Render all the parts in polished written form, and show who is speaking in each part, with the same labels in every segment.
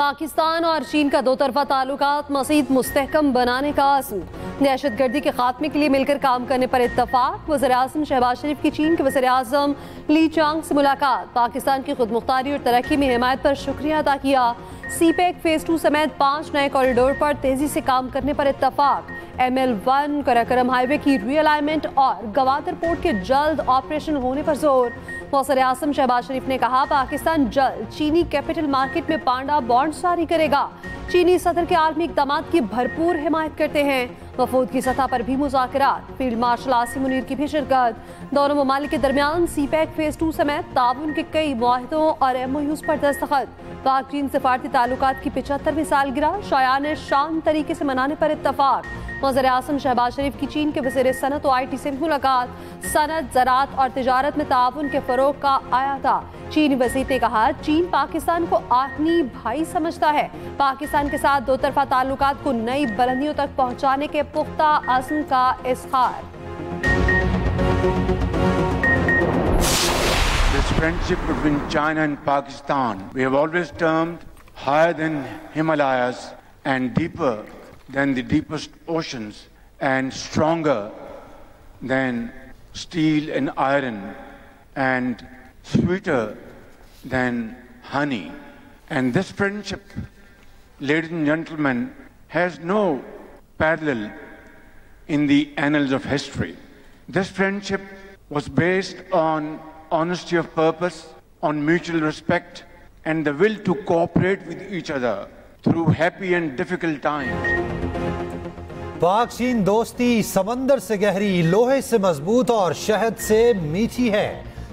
Speaker 1: पाकिस्तान और चीन का दो तरफा ताल्लुकात मज़ीद मुस्तहकम बनाने का आज़म। दहशतगर्दी के खात्मे के लिए मिलकर काम करने पर इत्तफाक। वज़ीर-ए-आज़म शहबाज शरीफ की चीन के वज़ीर-ए-आज़म ली चांग से मुलाकात। पाकिस्तान की खुदमुख्तारी और तरक्की में हिमायत पर शुक्रिया अदा किया। सीपैक फेज़ 2 समेत 5 नए कॉरिडोर पर तेजी से काम करने पर इत्तफाक। ML1 कराकरम हाईवे की रीअलाइनमेंट और गवादर पोर्ट के जल्द ऑपरेशन होने पर जोर। वज़ीर-ए-आज़म शहबाज शरीफ ने कहा, पाकिस्तान जल्द चीनी कैपिटल मार्केट में पांडा बॉन्ड जारी करेगा। चीनी सदर के आलमी इक़दामात की भरपूर हिमायत करते हैं। वफूद की सतह पर भी मुज़ाकरात। फील्ड मार्शल आसिम मुनीर की भी शिरकत। दोनों ममालिक के दरमियान सीपैक फेज़ 2 समेत ताउन के कई मुआहिदों और MOUs पर दस्तखत। पाक चीन सफारती ताल्लुकात की 75वीं सालगिरह शायान शान तरीके से मनाने पर इत्तफाक। वज़ीर-ए-आज़म शहबाज शरीफ की चीन के वज़ीर सनत और IT से मुलाकात। सनत, ज़राअत और तिजारत में ताउन के फ़रोग़ का आया था। चीनी वज़ीर ने कहा, चीन पाकिस्तान को आखिरी भाई समझता है। पाकिस्तान के साथ दो तरफा ताल्लुकात को नई बुलंदियों तक पहुँचाने के पुख्ता अज़्म का इज़हार।
Speaker 2: This friendship between China and Pakistan, we have always termed higher than Himalayas and deeper than the deepest oceans and stronger than steel and iron and sweeter than honey. And this friendship, ladies and gentlemen, has no parallel in the annals of history. This friendship was based on honesty of purpose, on mutual respect, and the will to cooperate with each other through happy and difficult times.
Speaker 3: पाक चीन दोस्ती समंदर से गहरी, लोहे से मजबूत और शहद से मीठी है।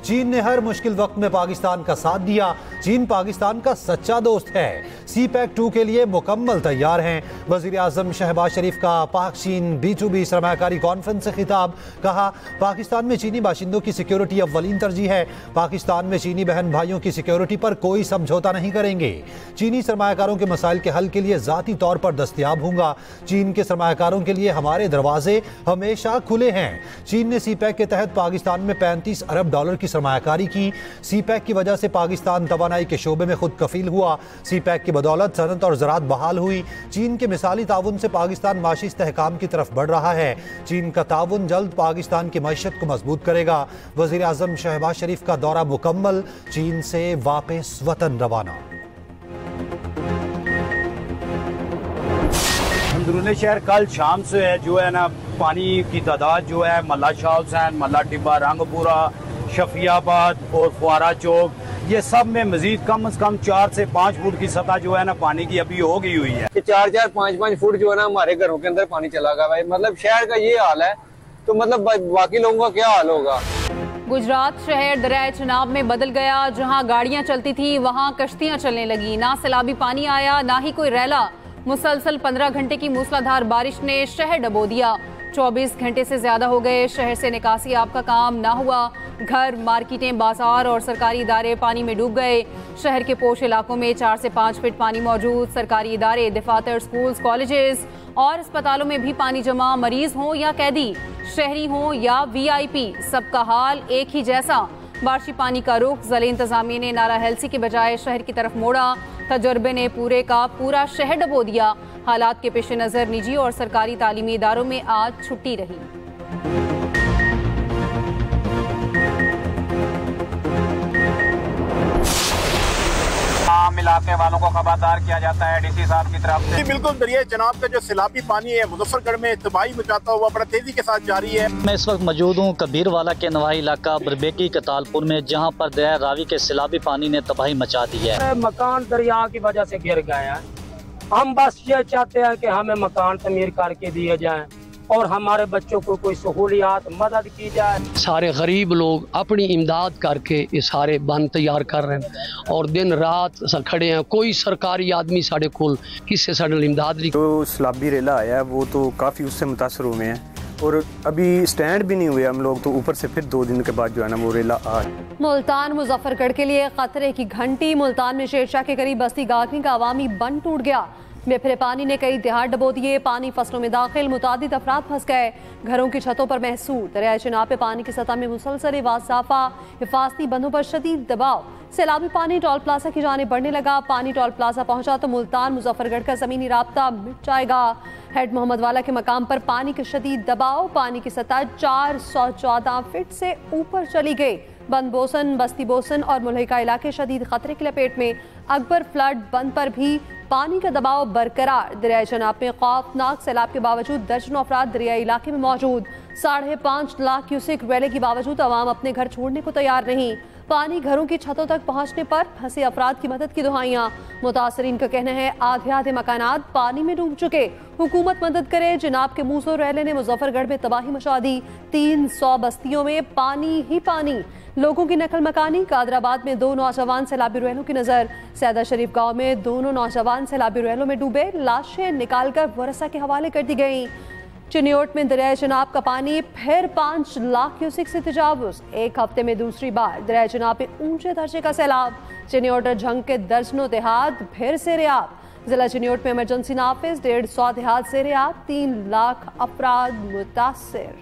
Speaker 3: चीन ने हर मुश्किल वक्त में पाकिस्तान का साथ दिया। चीन पाकिस्तान का सच्चा दोस्त है। सीपैक 2 के लिए मुकम्मल तैयार हैं। वज़ीर-ए-आज़म शहबाज शरीफ का पाक चीन B2B सरमायाकारी कॉन्फ्रेंस से खिताब। कहा, पाकिस्तान में चीनी बाशिंदों की सिक्योरिटी अव्वलीन तरजीह है। पाकिस्तान में चीनी बहन भाइयों की सिक्योरिटी पर कोई समझौता नहीं करेंगे। चीनी सरमायाकारों के मसाइल के हल के लिए ज़ाती तौर पर दस्तयाब होंगे। चीन के सरमायाकारों के लिए हमारे दरवाजे हमेशा खुले हैं। चीन ने सीपैक के तहत पाकिस्तान में $35 अरब की सरमायाकारी की। सीपैक की वजह से पाकिस्तान तवानाई के शोबे में खुद कफील हुआ। सीपैक की बदौलत सनत और ज़राअत बहाल हुई। चीन के मिसाली ताउन से पाकिस्तान माशी इस्तेहकाम की तरफ बढ़ रहा है। चीन का ताउन जल्द पाकिस्तान की मईशत को मजबूत करेगा। वज़ीर-ए-आज़म शहबाज शरीफ का दौरा मुकम्मल, चीन से वापस वतन रवाना।
Speaker 4: अंदरूनी शहर कल शाम से है जो है ना, पानी की तादाद जो है मल्ला शाह हुसैन, मल्ला टिब्बा, रंगपुरा, शफियाबाद और फुआरा चौक, ये सब में मजीद कम से कम 4 से 5 फुट की सतह जो है ना पानी की अभी हो गई हुई है।
Speaker 5: 4-4, 5-5 फुट जो है ना हमारे घरों के अंदर पानी चला गया भाई। मतलब शहर का ये हाल है तो मतलब बाकी लोगों का क्या हाल होगा।
Speaker 6: गुजरात शहर दरिया चनाब में बदल गया। जहां गाड़ियां चलती थी वहां कश्तियां चलने लगी। ना सैलाबी पानी आया, ना ही कोई रैला। मुसलसल 15 घंटे की मूसलाधार बारिश ने शहर डबो दिया। 24 घंटे से ज्यादा हो गए। शहर से निकासी आब का काम ना हुआ। घर, मार्केटें, बाजार और सरकारी इदारे पानी में डूब गए। शहर के पोश इलाकों में 4 से 5 फीट पानी मौजूद। सरकारी इदारे, दफातर, स्कूल्स, कॉलेजेस और अस्पतालों में भी पानी जमा। मरीज हों या कैदी, शहरी हों या VIP, सबका हाल एक ही जैसा। बारिशी पानी का रुख। ज़िला इंतजामिया ने नारा हेल्सी के बजाय शहर की तरफ मोड़ा। तजर्बे ने पूरे का पूरा शहर डबो दिया। हालात के पेश नज़र निजी और सरकारी तालीमी इदारों में आज छुट्टी रही।
Speaker 4: इलाके वालों को खबरदार किया जाता है DC साहब की तरफ से।
Speaker 7: बिल्कुल, दरिया जनाब का जो सैलाबी पानी है मुजफ्फरगढ़ में तबाही मचाता हुआ बड़ा तेजी के साथ जारी है।
Speaker 8: मैं इस वक्त मौजूद हूँ कबीरवाला के नवाही इलाका बरबेकी कतालपुर में, जहाँ पर दरिया रावी के सैलाबी पानी ने तबाही मचा दी है।
Speaker 9: मकान दरिया की वजह से गिर गए हैं। हम बस ये चाहते हैं कि हमें मकान तमीर करके दिए जाएं और हमारे बच्चों को कोई सहूलियात मदद की जाए।
Speaker 10: सारे गरीब लोग अपनी इमदाद करके ये सारे बंद तैयार कर रहे हैं और दिन रात खड़े हैं। कोई सरकारी आदमी साढ़े कोल किसी साढ़े इमदाद नहीं।
Speaker 11: जो सैलाबी रेला आया है वो तो काफ़ी उससे मुतासर हुए हैं और अभी स्टैंड भी नहीं हुए हम लोग, तो ऊपर से फिर 2 दिन के बाद जो है ना वो रेला आ।
Speaker 1: मुल्तान मुजफ्फरगढ़ के लिए खतरे की घंटी। मुल्तान में शेरशाह के करीब बस्ती गागनी का अवामी बंद टूट गया। बेफिरे पानी ने कई देहात डबो दिए। पानी फसलों में दाखिल, मुतादिद अफराद फंस गए। घरों की छतों पर महसूस। दरिया चिनाब पे पानी की सतह में मुसलसल इजाफा। हिफाजती बंदों पर शदीद दबाव। सैलाबी पानी टोल प्लाजा की जाने बढ़ने लगा। पानी टोल प्लाजा पहुंचा तो मुल्तान मुजफ्फरगढ़ का जमीनी राब्ता मिट जाएगा। हेड मोहम्मद वाला के मकाम पर पानी का शदीद दबाव, पानी की सतह 414 फीट से ऊपर चली गई। बंद बोसन, बस्ती बोसन और मुल्हिका इलाके शदीद खतरे की लपेट में। अकबर फ्लड बंद पर भी पानी का दबाव बरकरार। दरियाई जनाब में खौफनाक सैलाब के बावजूद दर्जनों अफराद दरियाई इलाके में मौजूद। 5.5 लाख क्यूसेक रैले के बावजूद आवाम अपने घर छोड़ने को तैयार नहीं। पानी घरों की छतों तक पहुंचने पर फंसे अफराद की मदद की दुहाइयां। मुतासरीन का कहना है आधे आधे मकानात पानी में डूब चुके। हुकूमत मदद करे। जनाब के मूसो रैले ने मुजफ्फरगढ़ में तबाही मचा दी। 300 बस्तियों में पानी ही पानी। लोगों की नकल मकानी। कादराबाद में 2 नौजवान सैलाबी रैलों की नजर। सैदा शरीफ गांव में दोनों नौजवान सैलाबी रैलों में डूबे। लाशें निकालकर वरसा के हवाले कर दी गई। चिन्योट में दरिया जनाब का पानी फिर 5 लाख क्यूसेक से तजावुज। एक हफ्ते में दूसरी बार दरिया जनाब में ऊंचे दर्जे का सैलाब। चिन्योट और झंग के दर्जनों देहात फिर से रियाब। जिला चिन्योट में इमरजेंसी नाफिज। 150 देहात से रियाब। 3 लाख अफराद मुतासिर।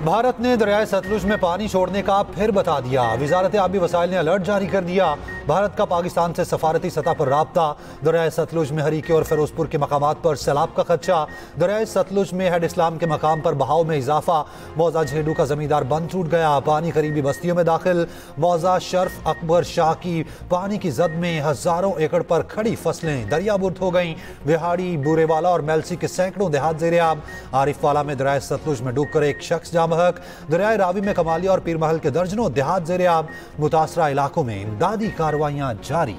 Speaker 3: भारत ने दरियाए सतलुज में पानी छोड़ने का फिर बता दिया। वजारत आबी वसाइल ने अलर्ट जारी कर दिया। भारत का पाकिस्तान से सफारती सतह पर राब्ता। दरियाए सतलुज में हरीके और फिरोजपुर के मकामात पर सैलाब का खदशा। दरियाए सतलुज में हेड इस्लाम के मकाम पर बहाव में इजाफा। मौजा झेडू का जमींदार बंद टूट गया। पानी करीबी बस्तियों में दाखिल। मौजा शर्फ अकबर शाह की पानी की जद में हजारों एकड़ पर खड़ी फसलें दरियाबुर्द हो गईं। बिहाड़ी, बूरेवाला और मेलसी के सैकड़ों देहात ज़ेर-ए-आब। आरिफवाला में दरियाए सतलुज में डूबकर एक शख्स जाम हक। दरियाए रावी में कमालिया और पीरमहल के दर्जनों देहात ज़ेर-ए-आब। मुतासरा इलाकों में इमदादी कार्रवाइयां जारी।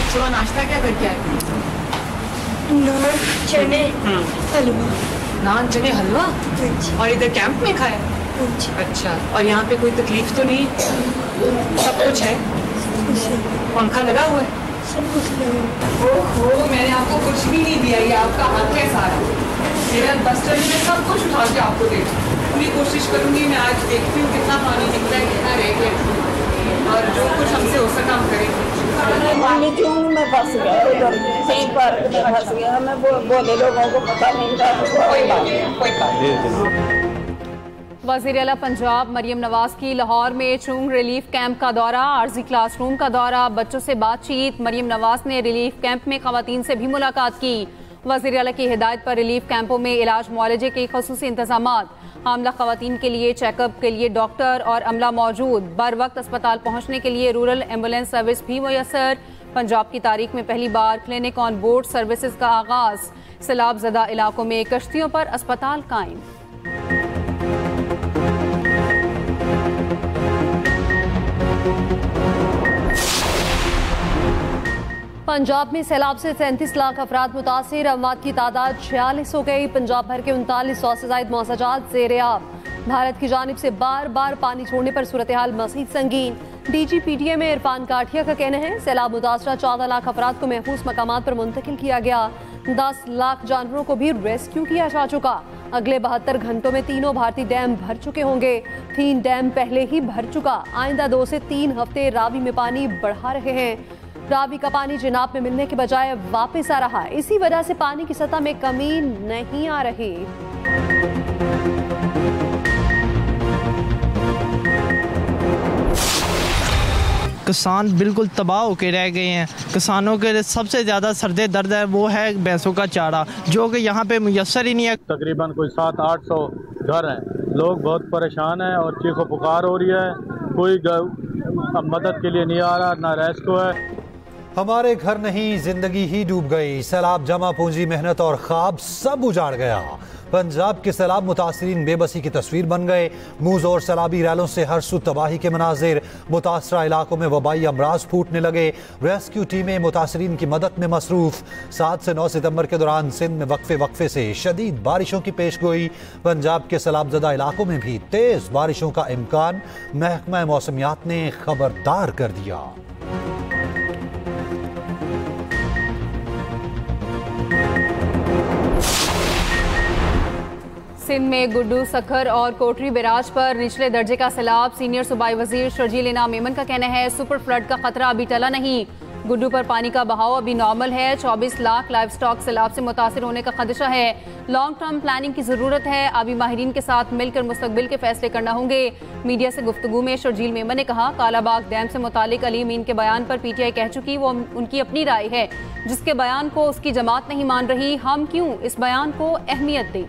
Speaker 12: सुबह नाश्ता क्या करके आए?
Speaker 13: नान, चने, हलवा।
Speaker 12: नान, चने, हलवा? और इधर कैंप में खाया? अच्छा। और यहाँ पे कोई तकलीफ तो नहीं? सब कुछ है? पंखा लगा हुआ है?
Speaker 13: सब कुछ लगा।
Speaker 12: ओहो, मैंने आपको कुछ भी नहीं दिया, ये आपका हक है सारा। मेरा बस स्टैंड में सब कुछ उठा के आपको दे पूरी कोशिश करूंगी। मैं आज देखती हूँ कितना पानी निकला है, कितना रह गया, और जो कुछ हमसे हो सका हम करेंगे।
Speaker 13: पानी क्यों मैं फंस गया उधर सही पार्क में फंस गया। मैं बोले लोगों को पता नहीं था।
Speaker 12: कोई बात नहीं, कोई बात नहीं।
Speaker 6: वज़ीर आला पंजाब मरियम नवाज की लाहौर में चुंग रिलीफ कैंप का दौरा, आर्जी क्लासरूम का दौरा, बच्चों से बातचीत। मरियम नवाज ने रिलीफ कैंप में खवातीन से भी मुलाकात की। वज़ीर आला की हिदायत पर रिलीफ कैंपों में इलाज मुआलजे के ख़ुसूसी इंतज़ामात। हामला खवातीन के लिए चेकअप के लिए डॉक्टर और अमला मौजूद। बर वक्त अस्पताल पहुँचने के लिए रूरल एम्बुलेंस सर्विस भी मुयसर। पंजाब की तारीख में पहली बार क्लिनिक ऑन बोर्ड सर्विसेज का आगाज। सैलाब ज़दा इलाकों में कश्तियों पर अस्पताल कायम।
Speaker 1: पंजाब में सैलाब से 33 लाख अफराद मुतासिर। अमवात की तादाद 46 हो गई। पंजाब भर के 3900 से ज़ायद मौसजात ज़ेर-ए-आब। भारत की जानिब से बार बार पानी छोड़ने पर सूरत हाल मज़ीद संगीन। DGPDA में इरफान काठिया का कहना है सैलाब मुतासरा 14 लाख अफराद को महफूज मकामात पर मुंतकिल किया गया। 10 लाख जानवरों को भी रेस्क्यू किया जा चुका। अगले 72 घंटों में तीनों भारतीय डैम भर चुके होंगे। 3 डैम पहले ही भर चुका। आइंदा 2 से 3 हफ्ते रावी में पानी बढ़ा रहे हैं। रावी का पानी जिनाब में मिलने के बजाय वापस आ रहा है। इसी वजह से पानी की सतह में कमी नहीं आ रही।
Speaker 14: किसान बिल्कुल तबाह होकर रह गए हैं। किसानों के लिए सबसे ज़्यादा सर्दे दर्द है वो है भैंसों का चारा, जो कि यहाँ पे मुयस्सर ही नहीं है।
Speaker 15: तकरीबन कोई 700-800 घर हैं। लोग बहुत परेशान हैं और चीखो पुकार हो रही है। कोई मदद के लिए नहीं आ रहा, ना रेस्क्यू है।
Speaker 3: हमारे घर नहीं, जिंदगी ही डूब गई। सैलाब जमा पूंजी, मेहनत और ख्वाब सब उजाड़ गया। पंजाब के सैलाब मुतासरीन बेबसी की तस्वीर बन गए। मूज और सैलाबी रैलों से हर सू तबाही के मनाजिर। मुतासरा इलाकों में वबाई अमराज फूटने लगे। रेस्क्यू टीमें मुतासरीन की मदद में मसरूफ। 7 से 9 सितंबर के दौरान सिंध में वक्फे से शदीद बारिशों की पेशगोई। पंजाब के सैलाबज़दा इलाकों में भी तेज बारिशों का इम्कान। महकमा मौसमियात ने खबरदार कर दिया।
Speaker 6: सिंध में गुड्डू, सखर और कोटरी बैराज पर निचले दर्जे का सैलाब। सीनियर सूबाई वजीर शर्जील इनाम मेमन का कहना है सुपर फ्लड का खतरा अभी टला नहीं। गुड्डू पर पानी का बहाव अभी नॉर्मल है। 24 लाख लाइव स्टॉक सैलाब से मुतासिर होने का खदशा है। लॉन्ग टर्म प्लानिंग की जरूरत है। अभी माहिरीन के साथ मिलकर मुस्तकबिल के फैसले करना होंगे। मीडिया से गुफ्तगू में शर्जील मेमन ने कहा, कालाबाग डैम से मुतालिक अली अमीन के बयान पर पीटीआई कह चुकी वो उनकी अपनी राय है। जिसके बयान को उसकी जमात नहीं मान रही, हम क्यों इस बयान को अहमियत दें।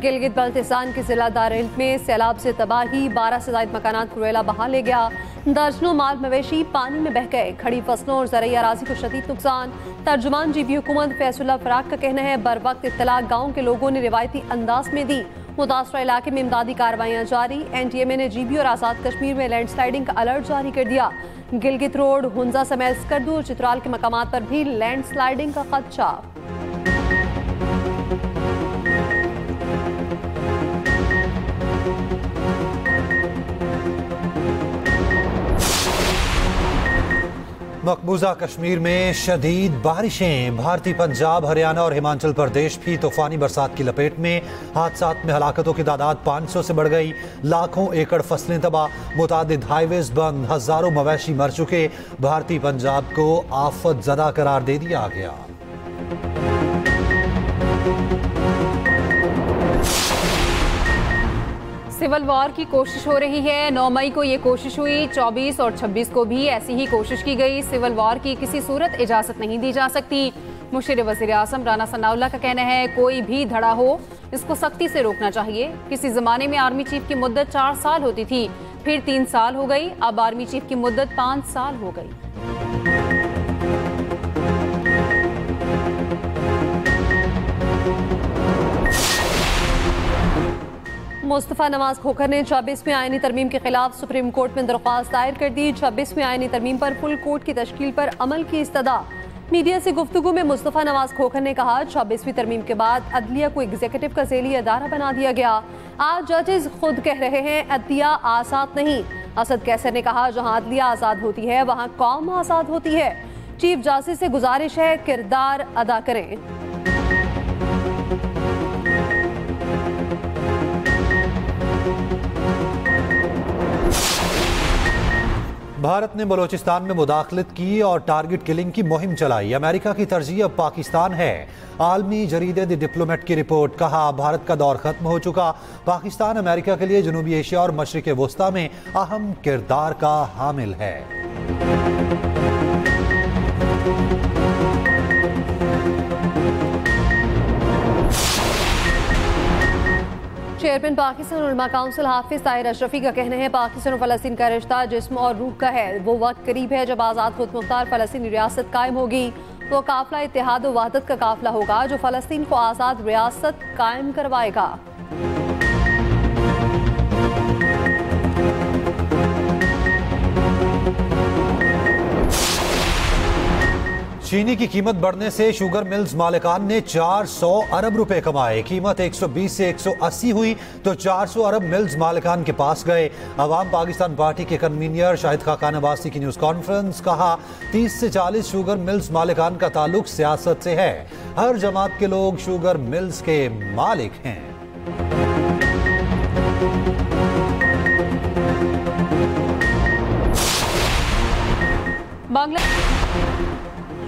Speaker 6: गिलगित बल्तिस्तान के जिला दारेल में सैलाब से तबाही। 12 से ज्यादा मकानात कुरेला बहा ले गया। दर्जनों माल मवेशी पानी में बह गए। खड़ी फसलों और ज़राई अराज़ी को शदीद नुकसान। तर्जुमान जीबी हुकूमत फैसुल्ला फराक का कहना है बर वक्त इत्तला गाँव के लोगों ने रिवायती अंदाज में दी। मुतासरा इलाके में इमदादी कार्रवाइयाँ जारी। NTMA ने जीबी और आज़ाद कश्मीर में लैंडस्लाइडिंग का अलर्ट जारी कर दिया। गिलगित रोड, हुंजा समेत स्कर्दू और चित्राल के मकामात पर भी लैंडस्लाइडिंग का खदशा।
Speaker 3: मकबूजा कश्मीर में शदीद बारिशें। भारतीय पंजाब, हरियाणा और हिमाचल प्रदेश भी तूफानी बरसात की लपेट में। हादसात में हलाकतों की तादाद 500 से बढ़ गई। लाखों एकड़ फसलें तबाह। मुतादिद हाईवेज बंद। हजारों मवेशी मर चुके। भारतीय पंजाब को आफत ज़दा करार दे दिया गया।
Speaker 6: सिविल वॉर की कोशिश हो रही है। 9 मई को ये कोशिश हुई। 24 और 26 को भी ऐसी ही कोशिश की गई। सिविल वॉर की किसी सूरत इजाजत नहीं दी जा सकती। मुशीर वज़ीर आज़म राना सनाउल्लाह का कहना है कोई भी धड़ा हो इसको सख्ती से रोकना चाहिए। किसी जमाने में आर्मी चीफ की मुद्दत 4 साल होती थी, फिर 3 साल हो गई, अब आर्मी चीफ की मुद्दत 5 साल हो गई।
Speaker 1: मुस्तफ़ा नवाज खोखर ने 26वीं आईनी तरमीम के खिलाफ सुप्रीम कोर्ट में दरख्वास्त दायर कर दी। 26वीं आईनी तरमीम पर फुल कोर्ट की तश्कील पर अमल की इस्तदा। मीडिया से गुफ्तगू में मुस्तफ़ा नवाज खोखर ने कहा 26वीं तरमीम के बाद अदलिया को एग्जीक्यूटिव का ज़ेली अदारा बना दिया गया। आज जजेस खुद कह रहे हैं अदलिया आज़ाद नहीं। असद कैसर ने कहा जहां अदलिया आज़ाद होती है वहां कौम आज़ाद होती है। चीफ जस्टिस से गुजारिश है किरदार अदा करें।
Speaker 3: भारत ने बलोचिस्तान में मुदाखलत की और टारगेट किलिंग की मुहिम चलाई। अमेरिका की तरजीह अब पाकिस्तान है। आलमी जरीदे द डिप्लोमेट की रिपोर्ट। कहा भारत का दौर खत्म हो चुका। पाकिस्तान अमेरिका के लिए जनूबी एशिया और मशरिक वस्ता में अहम किरदार का हामिल है।
Speaker 1: चेयरमैन पाकिस्तान उलमा काउंसिल हाफिज ताहिर अशरफी का कहना है पाकिस्तान और फ़लस्तीन का रिश्ता जिस्म और रूह का है। वो वक्त करीब है जब आज़ाद खुद मुख्तार फ़लस्तीनी रियासत कायम होगी। वो काफिला इत्तेहाद और वहदत का काफिला होगा जो फ़लस्तीन को आज़ाद रियासत कायम करवाएगा।
Speaker 3: चीनी की कीमत बढ़ने से शुगर मिल्स मालिकान ने 400 अरब रुपए कमाए। कीमत 120 से 180 हुई तो 400 अरब मिल्स मालिकान के पास गए। अवाम पाकिस्तान पार्टी के कन्वीनर शाहिद खाकान अब्बासी की न्यूज कॉन्फ्रेंस। कहा 30 से 40 शुगर मिल्स मालिकान का ताल्लुक सियासत से है। हर जमात के लोग शुगर मिल्स के मालिक हैं।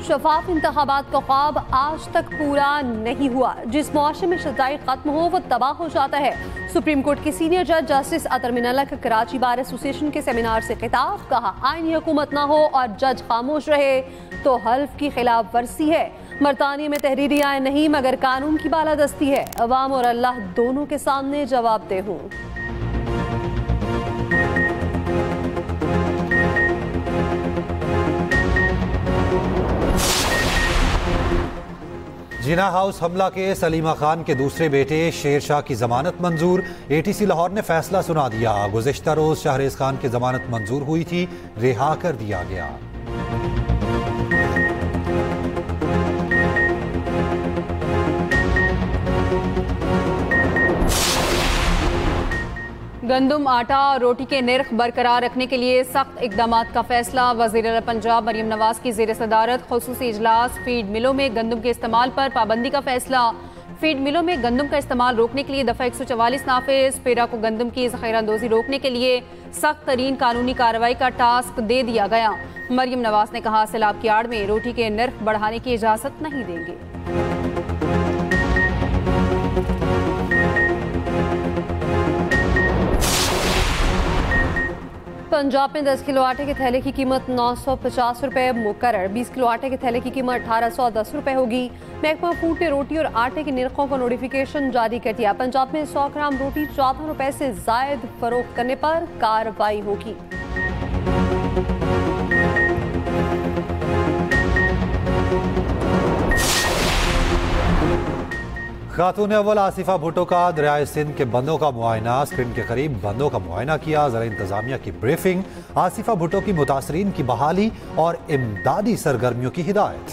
Speaker 1: शफाफ इंतखाबात का ख्वाब आज तक पूरा नहीं हुआ। जिस मुआशरे में सच्चाई खत्म हो वो तबाह हो जाता है। सुप्रीम कोर्ट के सीनियर जज जस्टिस अतर मिनल्ला का कराची बार एसोसिएशन के सेमिनार से खिताब। कहा आईनी हुकूमत ना हो और जज खामोश रहे तो हल्फ की खिलाफ वर्जी है। बरतानिया में तहरीरी आयन नहीं मगर कानून की बालादस्ती है। अवाम और अल्लाह दोनों के सामने जवाबदेह हूँ।
Speaker 3: जिना हाउस हमला के सलीमा खान के दूसरे बेटे शेर शाह की जमानत मंजूर। ATC लाहौर ने फैसला सुना दिया। गुज़िश्ता रोज शाहरेज खान की जमानत मंजूर हुई थी, रिहा कर दिया गया।
Speaker 6: गंदम, आटा और रोटी के निर्ख बरकरार रखने के लिए सख्त इकदाम का फैसला। वज़ीर आला पंजाब मरियम नवाज की ज़ेर सदारत खुसूसी इजलास। फीड मिलों में गंदम के इस्तेमाल पर पाबंदी का फैसला। फीड मिलों में गंदम का इस्तेमाल रोकने के लिए दफ़ा 144 नाफिज। पेरा को गंदम की ज़ख़ीरांदोज़ी रोकने के लिए सख्त तरीन कानूनी कार्रवाई का टास्क दे दिया गया। मरियम नवाज ने कहा, सैलाब की आड़ में रोटी के निर्ख बढ़ाने की इजाज़त नहीं देंगे।
Speaker 1: पंजाब में 10 किलो आटे के थैले की कीमत 950 रुपये मुकर्रर। 20 किलो आटे के थैले की कीमत 1810 रुपये होगी। महकमा फूड ने रोटी और आटे के निर्खों को नोटिफिकेशन जारी कर दिया। पंजाब में 100 ग्राम रोटी 14 रुपये से जायद फरोख्त करने पर कार्रवाई होगी।
Speaker 3: खातून अव्वल आसिफा भुट्टो का दरियाए सिंध के बंदों का मुआयना। स्क्रीन के करीब बंदों का मुआयना किया। ज़रा इंतजामिया की ब्रीफिंग। आसिफा भुट्टो की मुतासरीन की बहाली और इमदादी सरगर्मियों की हिदायत।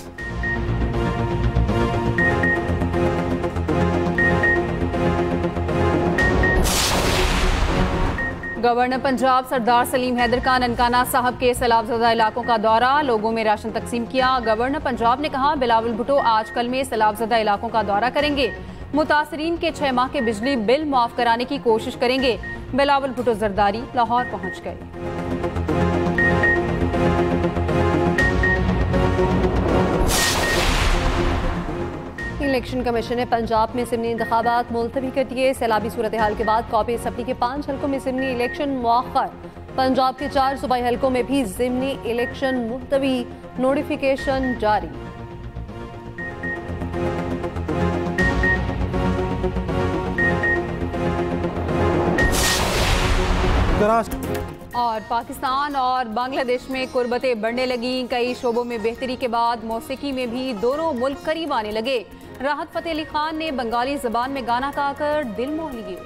Speaker 6: गवर्नर पंजाब सरदार सलीम हैदर का ननकाना साहब के सैलाबज़दा इलाकों का दौरा। लोगों में राशन तकसीम किया। गवर्नर पंजाब ने कहा, बिलावल भुट्टो आज कल में सैलाबज़दा इलाकों का दौरा करेंगे। मुतासरीन के 6 माह के बिजली बिल माफ कराने की कोशिश करेंगे। बिलावल भुट्टो जरदारी लाहौर पहुंच गए।
Speaker 1: इलेक्शन कमीशन ने पंजाब में सिमनी इंतखाबात मुलतवी कर दिए। सैलाबी सूरत हाल के बाद कॉपी असम्बली के 5 हल्कों में सिमनी इलेक्शन मुअख्खर। पंजाब के 4 सूबाई हल्कों में भी सिमनी इलेक्शन मुलतवी। नोटिफिकेशन जारी।
Speaker 6: और पाकिस्तान और बांग्लादेश में कुर्बतें बढ़ने लगी। कई शोबों में बेहतरी के बाद मौसीकी में भी दोनों मुल्क करीब आने लगे। राहत फतेह अली खान ने बंगाली जबान में गाना गाकर दिल मोह लिए।